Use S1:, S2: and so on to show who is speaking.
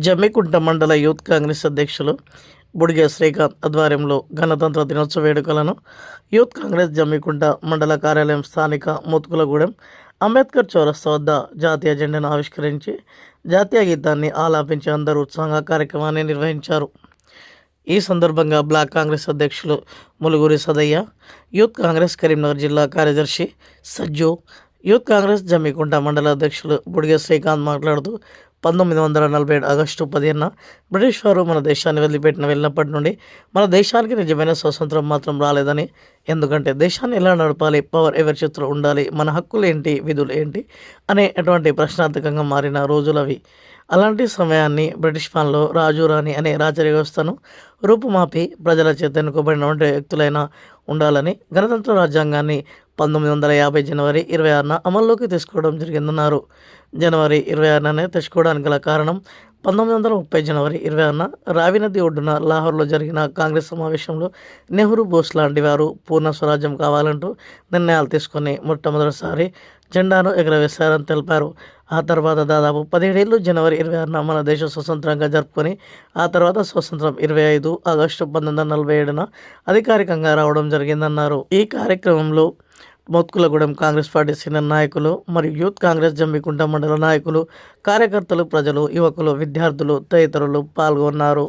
S1: జమ్మికుంట మండల యూత్ కాంగ్రెస్ అధ్యక్షులు బుడిగె శ్రీకాంత్ ఆధ్వర్యంలో గణతంత్ర దినోత్సవ వేడుకలను యూత్ కాంగ్రెస్ జమ్మికుంట మండల కార్యాలయం స్థానిక మోత్కులగూడెం అంబేద్కర్ చౌరస్తా వద్ద జాతీయ జెండాను ఆవిష్కరించి జాతీయ గీతాన్ని ఆలాపించి అందరూ ఉత్సాహంగా కార్యక్రమాన్ని నిర్వహించారు. ఈ సందర్భంగా బ్లాక్ కాంగ్రెస్ అధ్యక్షులు ములుగురి సదయ్య, యూత్ కాంగ్రెస్ కరీంనగర్ జిల్లా కార్యదర్శి సజ్జు, యూత్ కాంగ్రెస్ జమ్మికుంట మండల అధ్యక్షులు బుడిగె శ్రీకాంత్ మాట్లాడుతూ 1947 ఆగస్టు 15న బ్రిటిష్ వారు మన దేశాన్ని వెళ్ళినప్పటి నుండి మన దేశానికి నిజమైన స్వాతంత్రం మాత్రం రాలేదని, ఎందుకంటే దేశాన్ని ఎలా నడపాలి, పవర్ ఎవరి చేతిలో ఉండాలి, మన హక్కులు ఏంటి, విధులు ఏంటి అనేటువంటి ప్రశ్నార్థకంగా మారిన రోజులవి. అలాంటి సమయాన్ని బ్రిటిష్ పాలనలో రాజు రాణి అనే రాచరిక వ్యవస్థను రూపుమాపి ప్రజల చేత ఎన్నుకోబడినటువంటి వ్యక్తులైనా ఉండాలని గణతంత్ర రాజ్యాంగాన్ని 1950 జనవరి 26న అమల్లోకి తీసుకోవడం జరిగిందన్నారు. జనవరి 26నే తెచ్చుకోవడానికి గల కారణం 1930 జనవరి 26న రావి నది ఒడ్డున లాహోర్లో జరిగిన కాంగ్రెస్ సమావేశంలో నెహ్రూ, బోస్ లాంటి వారు పూర్ణ స్వరాజ్యం కావాలంటూ నిర్ణయాలు తీసుకొని మొట్టమొదటిసారి జెండాను ఎగరవేశారని తెలిపారు. ఆ తర్వాత దాదాపు 17 ఏళ్ళు జనవరి 26న మన దేశం స్వతంత్రంగా జరుపుకొని ఆ తర్వాత స్వతంత్రం 25 ఆగస్టు 1947న అధికారికంగా రావడం జరిగిందన్నారు. ఈ కార్యక్రమంలో మోత్కులగూడెం కాంగ్రెస్ పార్టీ సీనియర్ నాయకులు మరియు యూత్ కాంగ్రెస్ జమ్మికుంట మండల నాయకులు, కార్యకర్తలు, ప్రజలు, యువకులు, విద్యార్థులు తదితరులు పాల్గొన్నారు.